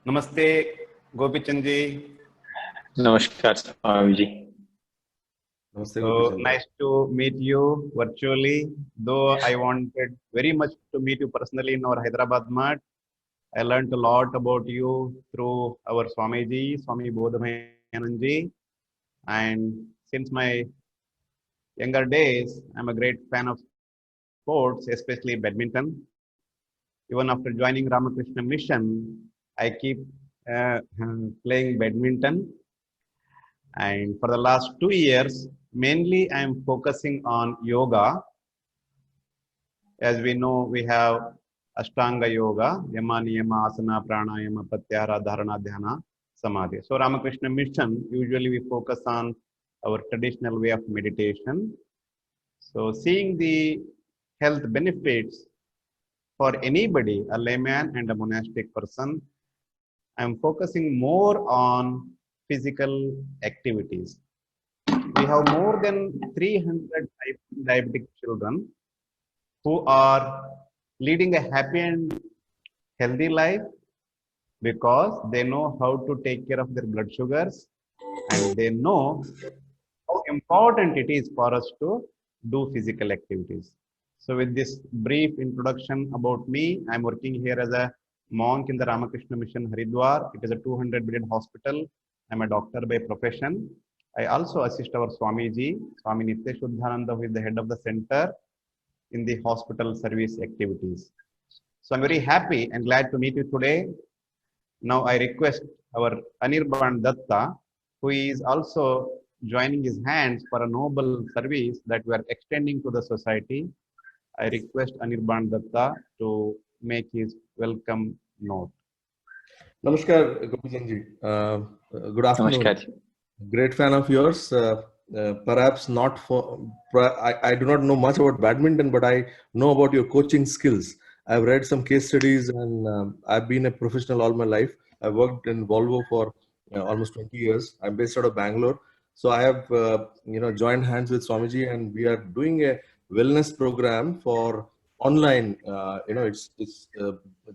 नमस्ते गोपीचंद जी. नमस्कार Swami ji. Namaste, So Gopi. nice to meet you virtually. Though I wanted very much to meet you personally in our Hyderabad Math, I learned a lot about you through our Swamiji, Swami Bodhamayanand ji. And since my younger days, I'm a great fan of sports, especially badminton. Even after joining Ramakrishna Mission, I keep playing badminton. And for the last 2 years, mainly I'm focusing on yoga. As we know, we have Ashtanga Yoga, Yama, Niyama, Asana, Pranayama, Pratyahara, Dharana, Dhyana, Samadhi. So Ramakrishna Mission, usually we focus on our traditional way of meditation. So seeing the health benefits for anybody, a layman and a monastic person, I'm focusing more on physical activities. We have more than 300 diabetic children who are leading a happy and healthy life because they know how to take care of their blood sugars and they know how important it is for us to do physical activities. So with this brief introduction about me, I'm working here as a monk in the Ramakrishna Mission Haridwar. It is a 200-bedded hospital. I'm a doctor by profession. I also assist our Swamiji, Swami Nitya Shuddhananda, who is the head of the center in the hospital service activities. So I'm very happy and glad to meet you today. Now I request our Anirban Datta, who is also joining his hands for a noble service that we are extending to the society. I request Anirban Datta to make his welcome note. Namaskar, Gopi. Good afternoon. नमस्कार जी. Great fan of yours. Perhaps not for. I do not know much about badminton, but I know about your coaching skills. I've read some case studies, and I've been a professional all my life. I worked in Volvo for almost 20 years. I'm based out of Bangalore, so I have joined hands with Swamiji, and we are doing a wellness program for online. It's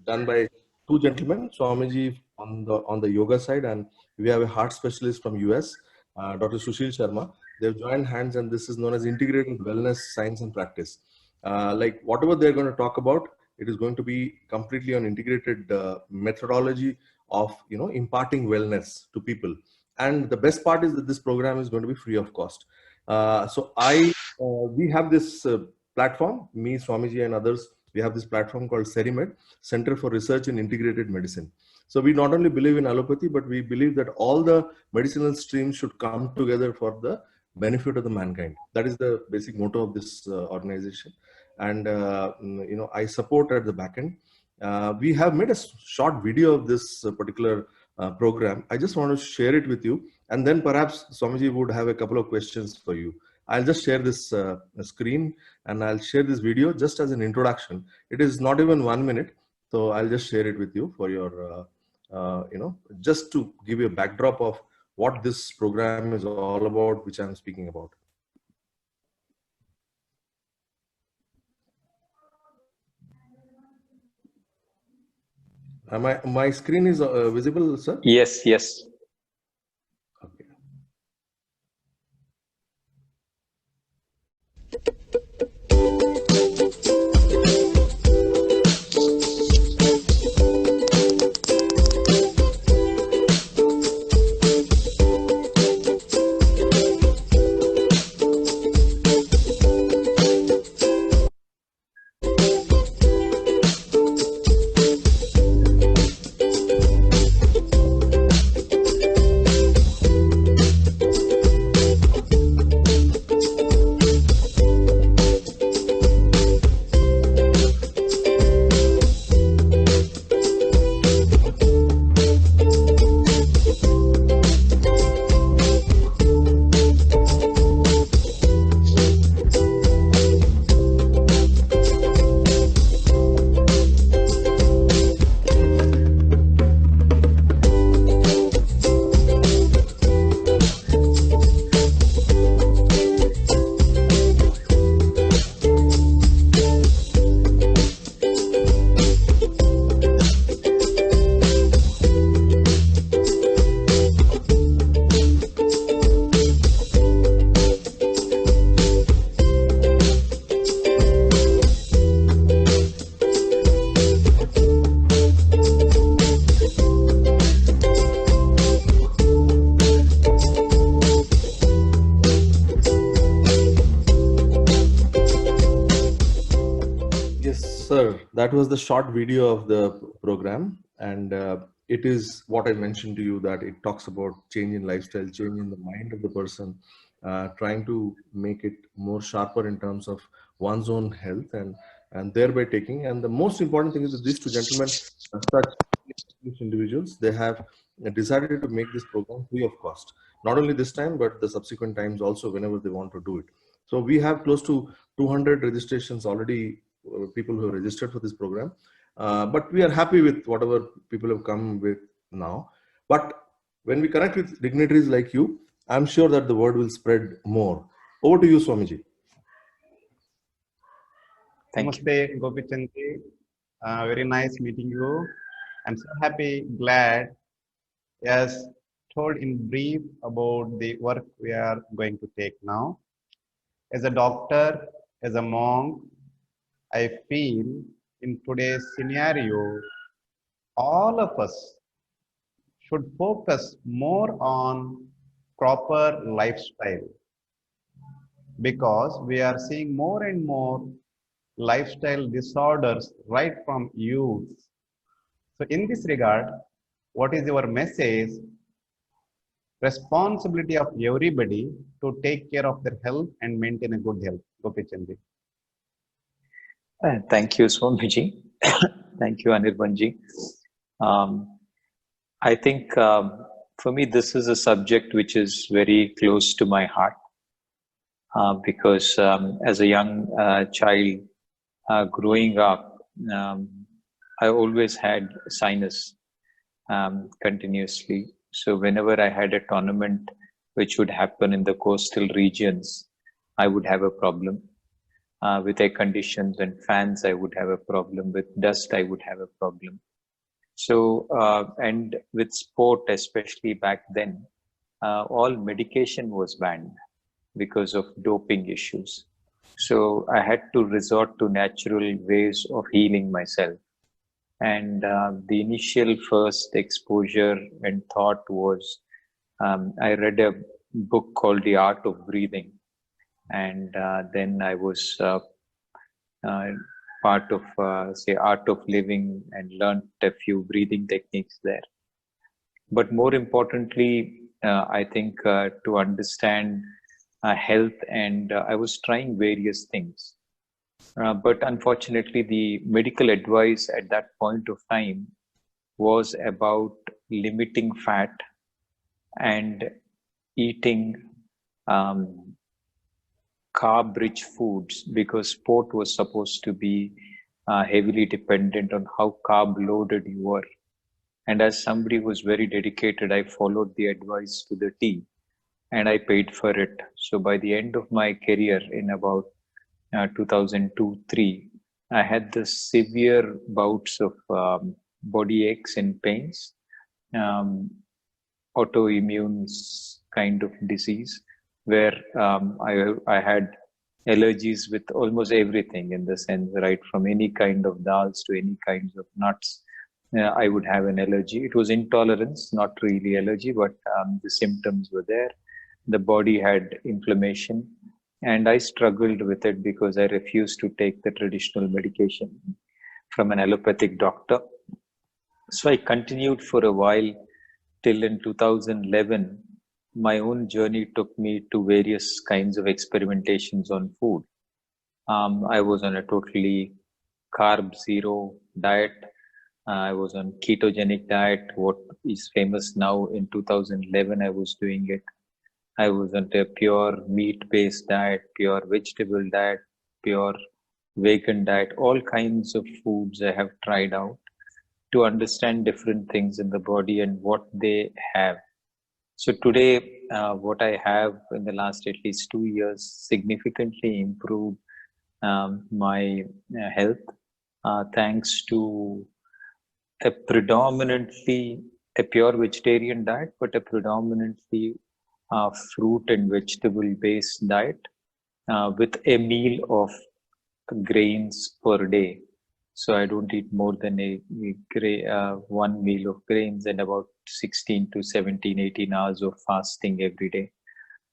done by two gentlemen, Swamiji on the yoga side, and we have a heart specialist from US, Dr. Sushil Sharma. They've joined hands, and this is known as integrated wellness science and practice. Like whatever they're going to talk about, it is going to be completely on integrated methodology of imparting wellness to people. And the best part is that this program is going to be free of cost. So we have this platform, me, Swamiji, and others. We have this platform called CERIMED, Center for Research in Integrated Medicine. So we not only believe in allopathy, but we believe that all the medicinal streams should come together for the benefit of the mankind. That is the basic motto of this organization. And I support at the back end. We have made a short video of this particular program. I just want to share it with you, and then perhaps Swamiji would have a couple of questions for you. I'll just share this screen, and I'll share this video just as an introduction. It is not even 1 minute, so I'll just share it with you for your, just to give you a backdrop of what this program is all about, which I'm speaking about. My screen is visible, sir? Yes, yes. Okay. Sir, that was the short video of the program, and it is what I mentioned to you, that it talks about change in lifestyle, change in the mind of the person, trying to make it more sharper in terms of one's own health, and thereby taking. And the most important thing is that these two gentlemen, such individuals, they have decided to make this program free of cost. Not only this time, but the subsequent times also, whenever they want to do it. So we have close to 200 registrations already, people who have registered for this program. But we are happy with whatever people have come with now. But when we connect with dignitaries like you, I'm sure that the word will spread more. Over to you, Swamiji. Thank you. Namaste, Gopichandji. Very nice meeting you. I'm so happy, glad, yes, told in brief about the work we are going to take now. As a doctor, as a monk, I feel in today's scenario, all of us should focus more on proper lifestyle, because we are seeing more and more lifestyle disorders right from youth. So in this regard, what is your message? Responsibility of everybody to take care of their health and maintain a good health. Gopichandji. Thank you, Swamiji. Thank you, Anirbanji. I think for me, this is a subject which is very close to my heart because as a young child growing up, I always had sinus continuously. So whenever I had a tournament which would happen in the coastal regions, I would have a problem. With air conditions and fans, I would have a problem. With dust, I would have a problem. So, and with sport, especially back then, all medication was banned because of doping issues. So I had to resort to natural ways of healing myself. And the initial first exposure and thought was, I read a book called The Art of Breathing. And then I was part of, say, Art of Living, and learned a few breathing techniques there. But more importantly, I think to understand health, and I was trying various things. But unfortunately, the medical advice at that point of time was about limiting fat and eating carb-rich foods, because sport was supposed to be heavily dependent on how carb-loaded you were. And as somebody who was very dedicated, I followed the advice to the T, and I paid for it. So by the end of my career, in about 2002-03, I had this severe bouts of body aches and pains, autoimmune kind of disease, where I had allergies with almost everything, in the sense, right from any kind of dals to any kinds of nuts. I would have an allergy. It was intolerance, not really allergy, but the symptoms were there. The body had inflammation, and I struggled with it because I refused to take the traditional medication from an allopathic doctor. So I continued for a while till in 2011. My own journey took me to various kinds of experimentations on food. I was on a totally carb zero diet. I was on ketogenic diet, what is famous now. In 2011, I was doing it. I was on a pure meat-based diet, pure vegetable diet, pure vegan diet, all kinds of foods I have tried out to understand different things in the body and what they have. So today, what I have in the last at least 2 years significantly improved my health, thanks to a predominantly a pure vegetarian diet, but a predominantly fruit and vegetable based diet with a meal of grains per day. So I don't eat more than one meal of grains, and about 16 to 17, 18 hours of fasting every day.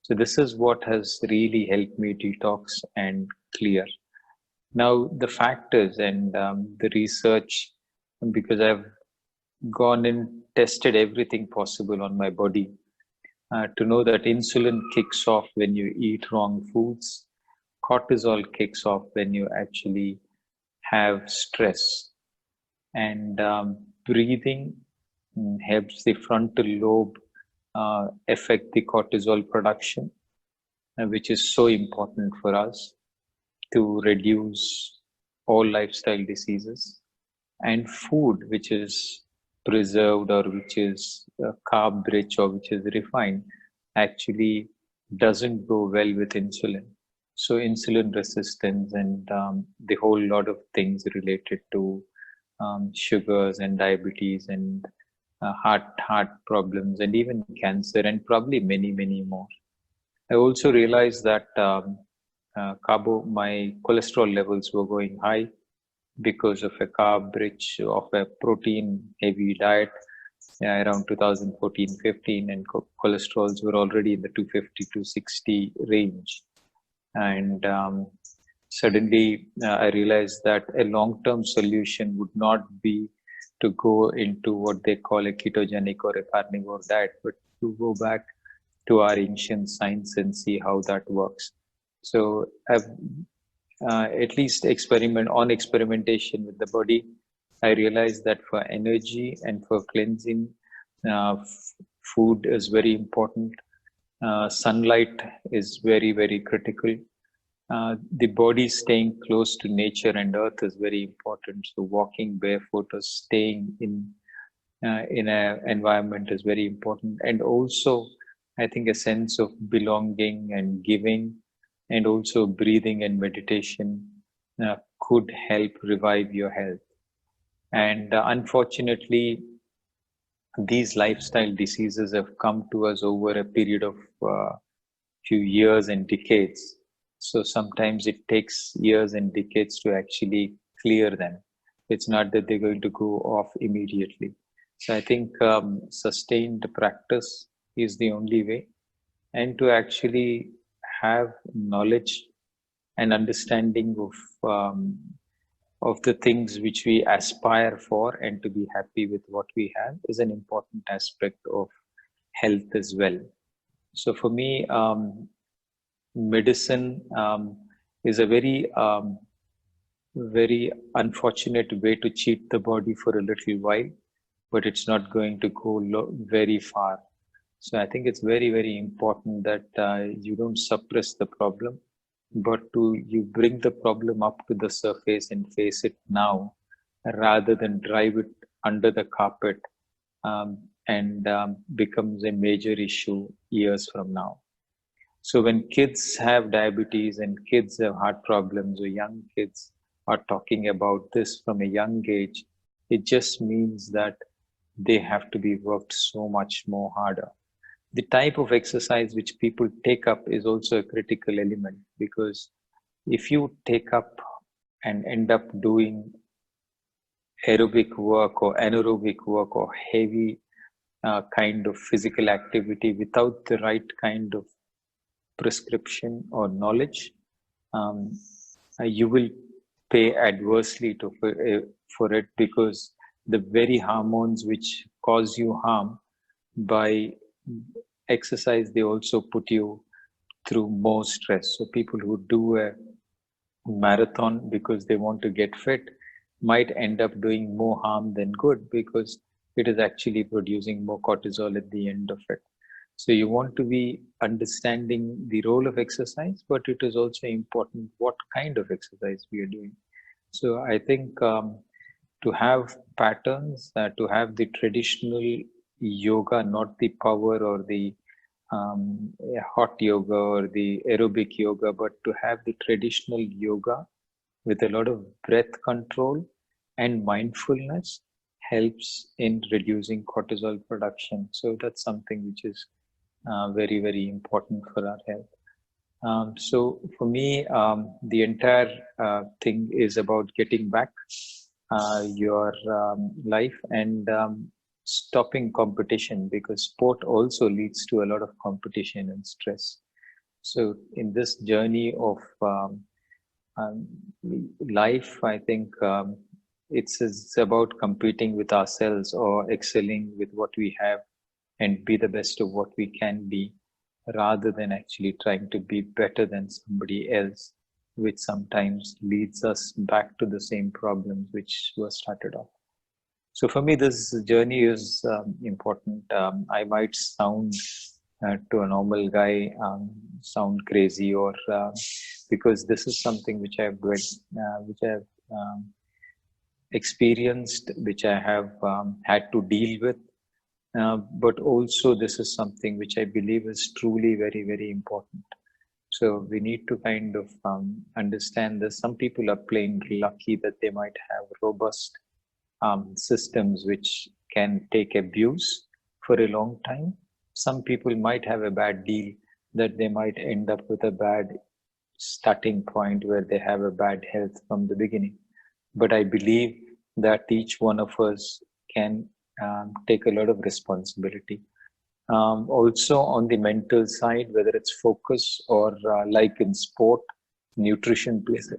So this is what has really helped me detox and clear. Now, the factors and the research, because I've gone and tested everything possible on my body to know that insulin kicks off when you eat wrong foods, cortisol kicks off when you actually have stress, and breathing helps the frontal lobe affect the cortisol production, which is so important for us to reduce all lifestyle diseases. And food which is preserved or which is carb rich or which is refined actually doesn't go well with insulin. So insulin resistance and the whole lot of things related to sugars and diabetes and heart problems and even cancer and probably many more. I also realized that my cholesterol levels were going high because of a carb rich of a protein heavy diet around 2014-15, and cholesterols were already in the 250 to 60 range. And suddenly I realized that a long-term solution would not be to go into what they call a ketogenic or a carnivore diet, but to go back to our ancient science and see how that works. So I've at least experimentation with the body, I realized that for energy and for cleansing, food is very important. Sunlight is very critical. The body staying close to nature and earth is very important. So walking barefoot or staying in an environment is very important. And also, I think a sense of belonging and giving, and also breathing and meditation could help revive your health. And unfortunately, these lifestyle diseases have come to us over a period of few years and decades. So sometimes it takes years and decades to actually clear them. It's not that they're going to go off immediately. So I think sustained practice is the only way, and to actually have knowledge and understanding of the things which we aspire for and to be happy with what we have is an important aspect of health as well. So for me, medicine is a very unfortunate way to cheat the body for a little while, but it's not going to go very far. So I think it's very important that you don't suppress the problem, but you bring the problem up to the surface and face it now, rather than drive it under the carpet and becomes a major issue years from now. So when kids have diabetes and kids have heart problems, or young kids are talking about this from a young age, it just means that they have to be worked so much more harder. The type of exercise which people take up is also a critical element, because if you take up and end up doing aerobic work or anaerobic work or heavy kind of physical activity without the right kind of prescription or knowledge, you will pay adversely for it, because the very hormones which cause you harm by exercise, they also put you through more stress. So people who do a marathon because they want to get fit might end up doing more harm than good, because it is actually producing more cortisol at the end of it. So you want to be understanding the role of exercise, but it is also important what kind of exercise we are doing. So I think to have patterns, to have the traditional yoga, not the power or the hot yoga or the aerobic yoga, but to have the traditional yoga with a lot of breath control and mindfulness helps in reducing cortisol production. So that's something which is very important for our health. So for me, the entire thing is about getting back your life and stopping competition, because sport also leads to a lot of competition and stress. So in this journey of um, life, I think it's about competing with ourselves or excelling with what we have and be the best of what we can be, rather than actually trying to be better than somebody else, which sometimes leads us back to the same problems which were started off. So for me, this journey is important. I might sound to a normal guy, sound crazy, or because this is something which which I've experienced, which I have had to deal with. But also, this is something which I believe is truly very, very important. So we need to kind of understand this. Some people are plain lucky that they might have robust systems which can take abuse for a long time. Some people might have a bad deal that they might end up with a bad starting point where they have a bad health from the beginning. But I believe that each one of us can take a lot of responsibility. Also, on the mental side, whether it's focus or like in sport, nutrition plays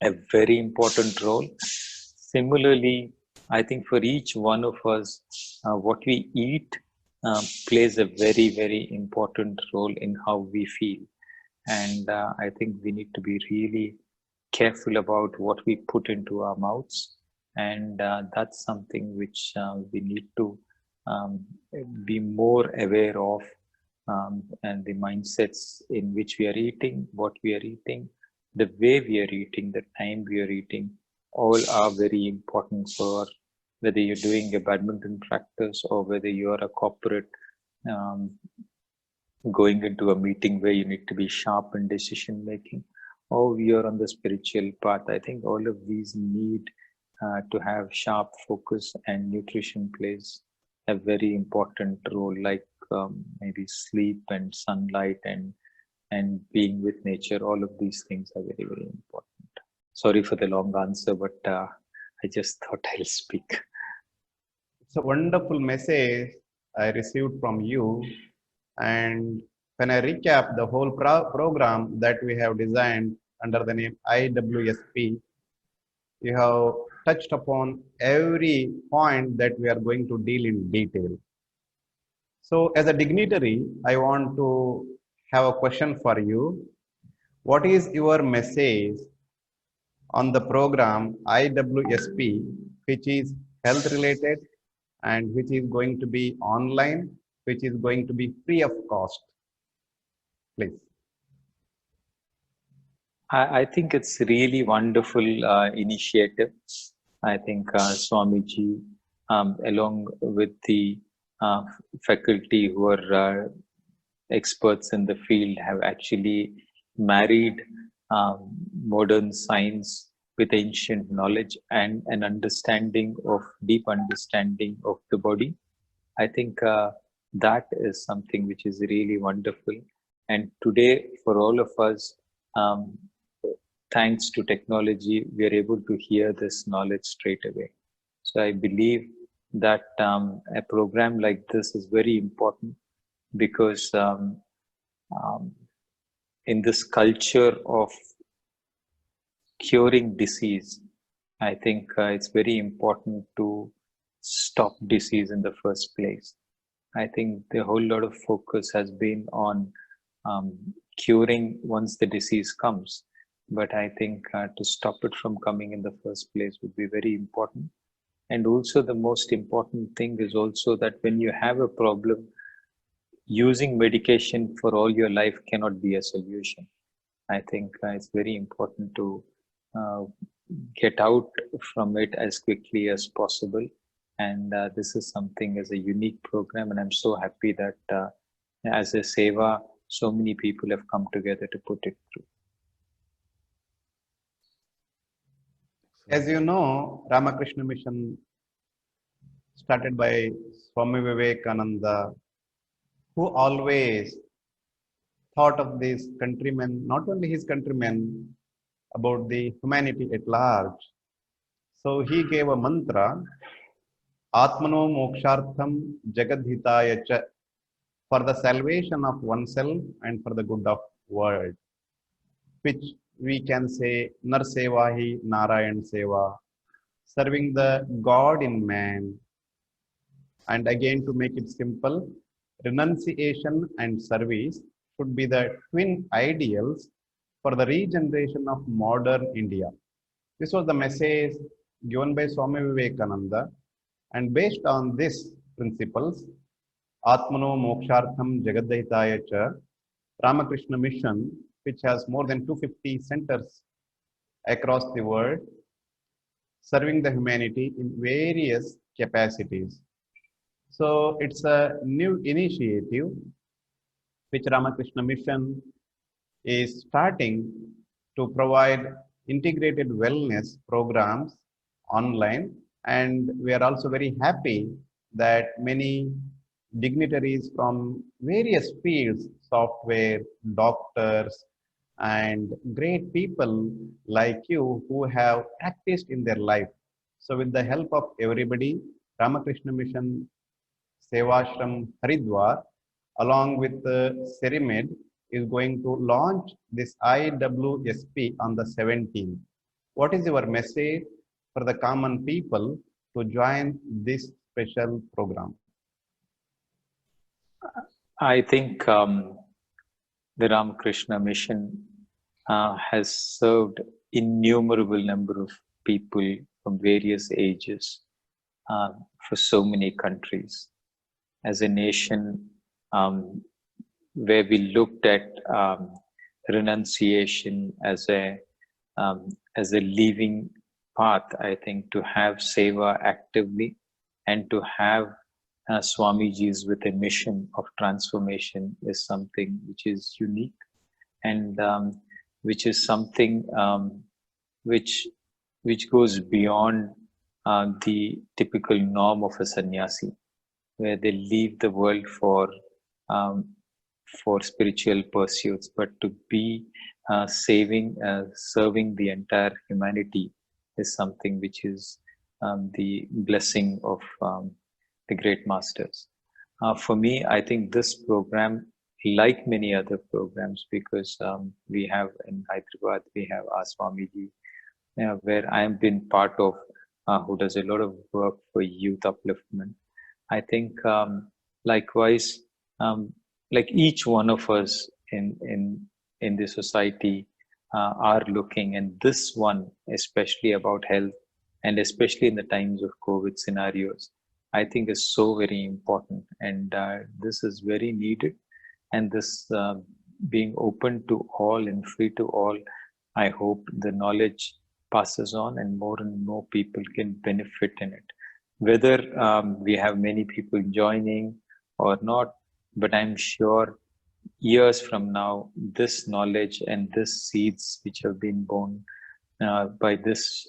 a very important role. Similarly, I think for each one of us, what we eat plays a very, very important role in how we feel. And I think we need to be really careful about what we put into our mouths. And that's something which we need to um, be more aware of, and the mindsets in which we are eating, what we are eating, the way we are eating, the time we are eating, all are very important for whether you're doing a badminton practice or whether you're a corporate um, going into a meeting where you need to be sharp in decision making, or you're on the spiritual path. I think all of these need to have sharp focus, and nutrition plays a very important role, like maybe sleep and sunlight and being with nature. All of these things are very, very important. Sorry for the long answer, but I just thought I'll speak. It's a wonderful message I received from you. And when I recap the whole program that we have designed under the name IWSP, you have touched upon every point that we are going to deal in detail. So, as a dignitary, I want to have a question for you. What is your message on the program IWSP, which is health related and which is going to be online, which is going to be free of cost? Please. I think it's really wonderful initiative. I think Swamiji, along with the faculty who are experts in the field, have actually married modern science with ancient knowledge and an understanding of deep understanding of the body. I think that is something which is really wonderful. And today, for all of us, um, thanks to technology, we are able to hear this knowledge straight away. So I believe that a program like this is very important because in this culture of curing disease, I think it's very important to stop disease in the first place. I think the whole lot of focus has been on curing once the disease comes. But I think to stop it from coming in the first place would be very important. And also the most important thing is also that when you have a problem, using medication for all your life cannot be a solution. I think it's very important to uh, get out from it as quickly as possible. And this is something as a unique program. And I'm so happy that as a Seva, so many people have come together to put it through. As you know, Ramakrishna Mission started by Swami Vivekananda, who always thought of these countrymen, not only his countrymen, about the humanity at large. So he gave a mantra, Atmano Mokshartham Jagadhitaya Cha, for the salvation of oneself and for the good of world, which we can say Nar Seva Hi Narayan Seva, serving the God in man. And again, to make it simple, renunciation and service should be the twin ideals for the regeneration of modern India. This was the message given by Swami Vivekananda, and based on these principles, Atmano Mokshartham Jagadahitaya Cha, Ramakrishna Mission, which has more than 250 centers across the world, serving the humanity in various capacities. So it's a new initiative which Ramakrishna Mission is starting to provide integrated wellness programs online. And we are also very happy that many dignitaries from various fields, software, doctors, and great people like you who have practiced in their life. So with the help of everybody, Ramakrishna Mission Sevashram Haridwar, along with Cerimed, is going to launch this IWSP on the 17th. What is your message for the common people to join this special program? I think the Ramakrishna Mission has served innumerable number of people from various ages for so many countries. As a nation, where we looked at renunciation as a living path, I think to have seva actively and to have Swamiji's with a mission of transformation is something which is unique and which is something which goes beyond the typical norm of a sannyasi, where they leave the world for spiritual pursuits, but to be serving the entire humanity is something which is the blessing of the great masters. For me, I think this program, like many other programs, because we have in Hyderabad, we have our Swamiji, where I have been part of, who does a lot of work for youth upliftment. I think likewise, like each one of us in the society are looking, and this one, especially about health, and especially in the times of COVID scenarios, I think is so very important, and this is very needed. And this being open to all and free to all, I hope the knowledge passes on and more people can benefit in it. Whether we have many people joining or not, but I'm sure years from now, this knowledge and this seeds which have been born by this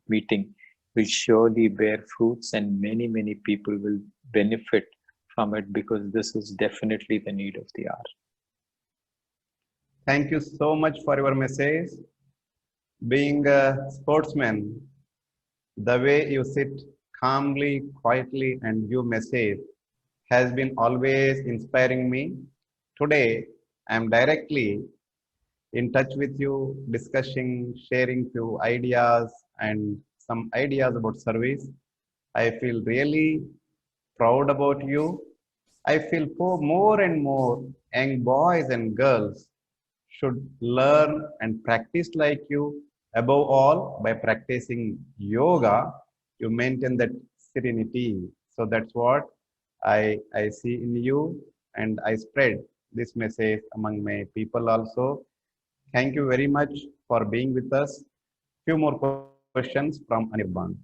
meeting will surely bear fruits, and many people will benefit from it, because this is definitely the need of the hour. Thank you so much for your message. Being a sportsman, the way you sit calmly, quietly, and give message has been always inspiring me. Today, I am directly in touch with you, discussing, sharing few ideas and some ideas about service. I feel really proud about you. I feel more and more young boys and girls should learn and practice like you. Above all, by practicing yoga, you maintain that serenity. So that's what I see in you, and I spread this message among my people also. Thank you very much for being with us. Few more questions from Anirban.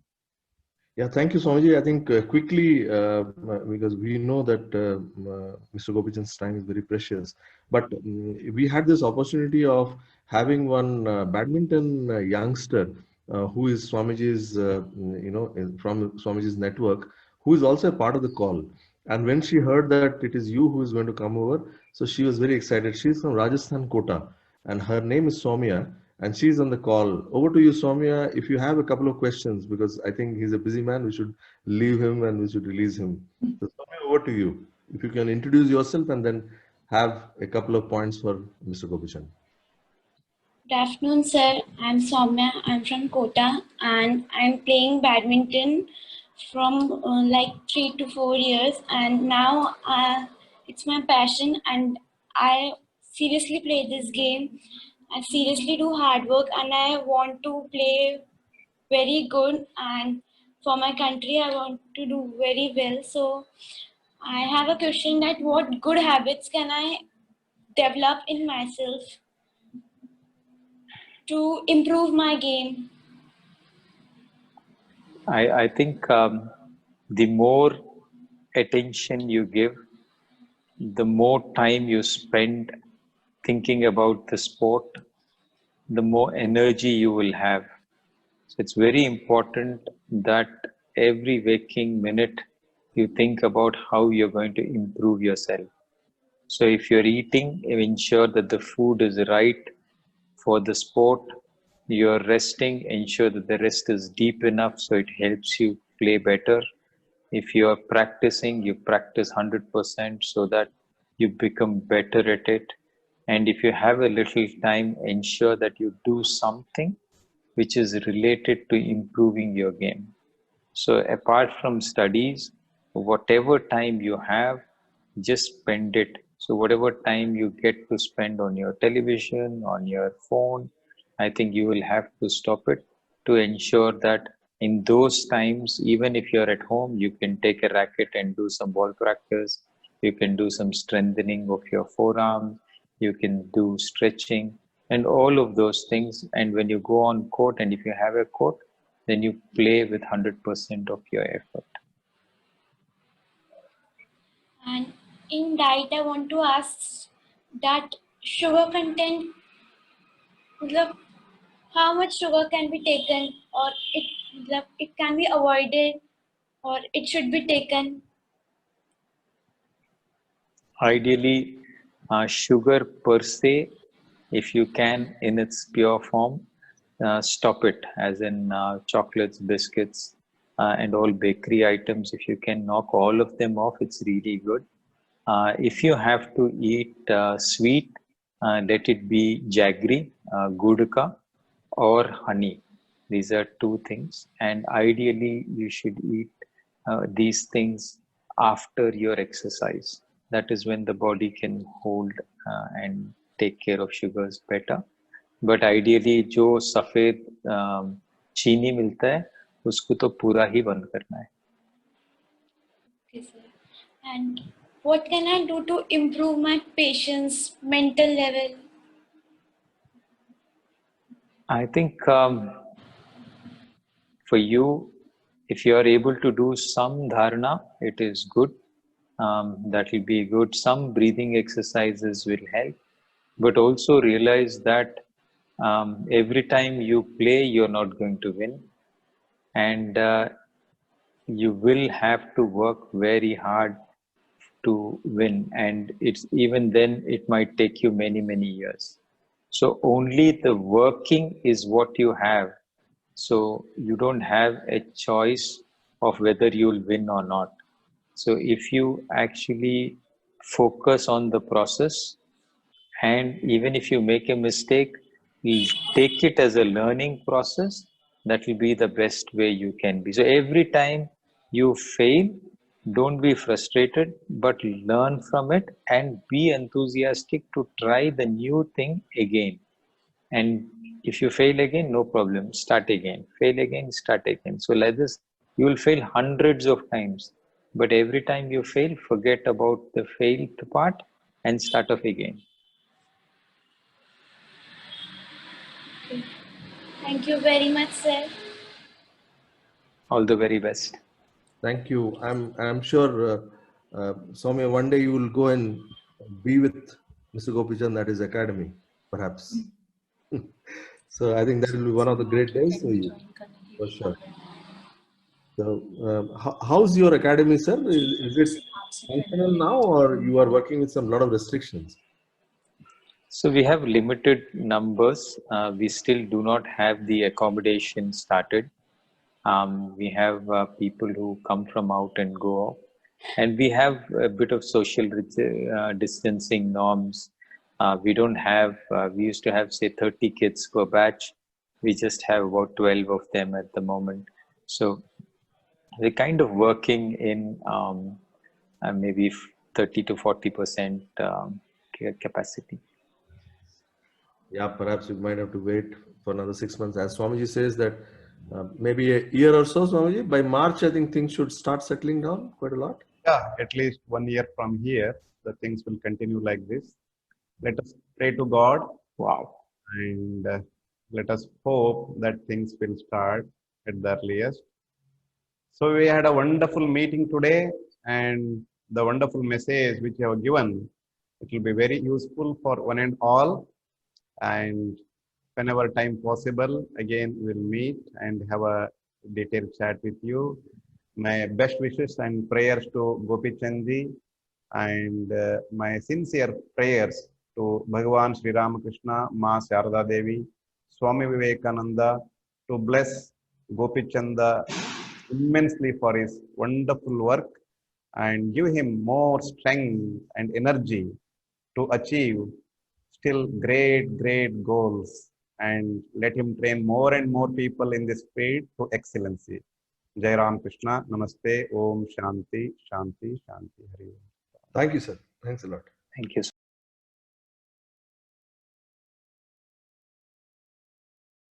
Yeah, thank you, Swamiji. I think quickly, because we know that Mr. Gopichand's time is very precious, but we had this opportunity of having one badminton youngster who is Swamiji's, from Swamiji's network, who is also a part of the call. And when she heard that it is you who is going to come over, so she was very excited. She's from Rajasthan, Kota, and her name is Soumya, and she's on the call. Over to you, Soumya, if you have a couple of questions, because I think he's a busy man. We should leave him and we should release him. So, Soumya, over to you. If you can introduce yourself and then have a couple of points for Mr. Gopichand. Good afternoon, sir. I'm Soumya. I'm from Kota, and I'm playing badminton from like 3 to 4 years. And now it's my passion, and I seriously play this game. I seriously do hard work, and I want to play very good. And for my country, I want to do very well. So I have a question: that what good habits can I develop in myself to improve my game? I think the more attention you give, the more time you spend thinking about the sport, the more energy you will have. So it's very important that every waking minute you think about how you're going to improve yourself. So if you're eating, ensure that the food is right for the sport. You're resting, ensure that the rest is deep enough so it helps you play better. If you're practicing, you practice 100% so that you become better at it. And if you have a little time, ensure that you do something which is related to improving your game. So apart from studies, whatever time you have, just spend it. So whatever time you get to spend on your television, on your phone, I think you will have to stop it to ensure that in those times, even if you're at home, you can take a racket and do some ball practice. You can do some strengthening of your forearm. You can do stretching and all of those things. And when you go on court, and if you have a court, then you play with 100% of your effort. And in diet, I want to ask that sugar content, matlab, how much sugar can be taken, or it can be avoided, or it should be taken. Ideally, sugar per se, if you can in its pure form, stop it, as in chocolates, biscuits, and all bakery items. If you can knock all of them off, it's really good. If you have to eat sweet, let it be jaggery, gudka, or honey. These are two things, and ideally, you should eat these things after your exercise. That is when the body can hold and take care of sugars better. But ideally, जो सफेद चीनी मिलता है, उसको तो पूरा ही बंद करना है. Okay, sir. And what can I do to improve my patience, mental level? I think for you, if you are able to do some dharana, it is good. That will be good. Some breathing exercises will help, but also realize that every time you play, you're not going to win, and you will have to work very hard to win. And it's even then, it might take you many, many years. So only the working is what you have. So you don't have a choice of whether you'll win or not. So if you actually focus on the process, and even if you make a mistake, you take it as a learning process, that will be the best way you can be. So every time you fail, don't be frustrated, but learn from it and be enthusiastic to try the new thing again. And if you fail again, no problem, start again. Fail again, start again. So like this, you will fail hundreds of times, but every time you fail, forget about the failed part and start off again. Thank you very much, sir. All the very best. Thank you. I'm sure, Soumya, one day you will go and be with Mr. Gopichand at his academy, perhaps. So I think that will be one of the great days for you, for sure. So, how's your academy, sir? Is it functional now, or you are working with some lot of restrictions? So we have limited numbers. We still do not have the accommodation started. We have people who come from out and go, and we have a bit of social distancing norms. We don't have, we used to have, say, 30 kids per batch. We just have about 12 of them at the moment. So we're kind of working in maybe 30 to 40% capacity. Yeah, perhaps we might have to wait for another 6 months. As Swamiji says that maybe a year or so, Swamiji, by March, I think things should start settling down quite a lot. Yeah, at least 1 year from here, the things will continue like this. Let us pray to God Wow. and let us hope that things will start at the earliest. So we had a wonderful meeting today, and the wonderful message which you have given, it will be very useful for one and all. And whenever time possible, again we'll meet and have a detailed chat with you. My best wishes and prayers to Gopi Chandji, and my sincere prayers to Bhagavan Sri Ramakrishna, Ma Sharda Devi, Swami Vivekananda, to bless Gopi Chanda immensely for his wonderful work and give him more strength and energy to achieve still great goals, and let him train more and more people in this field to excellency. Jai Ram Krishna, Namaste, Om Shanti, Shanti, Shanti, Hari Om. Thank you, sir. Thanks a lot. Thank you.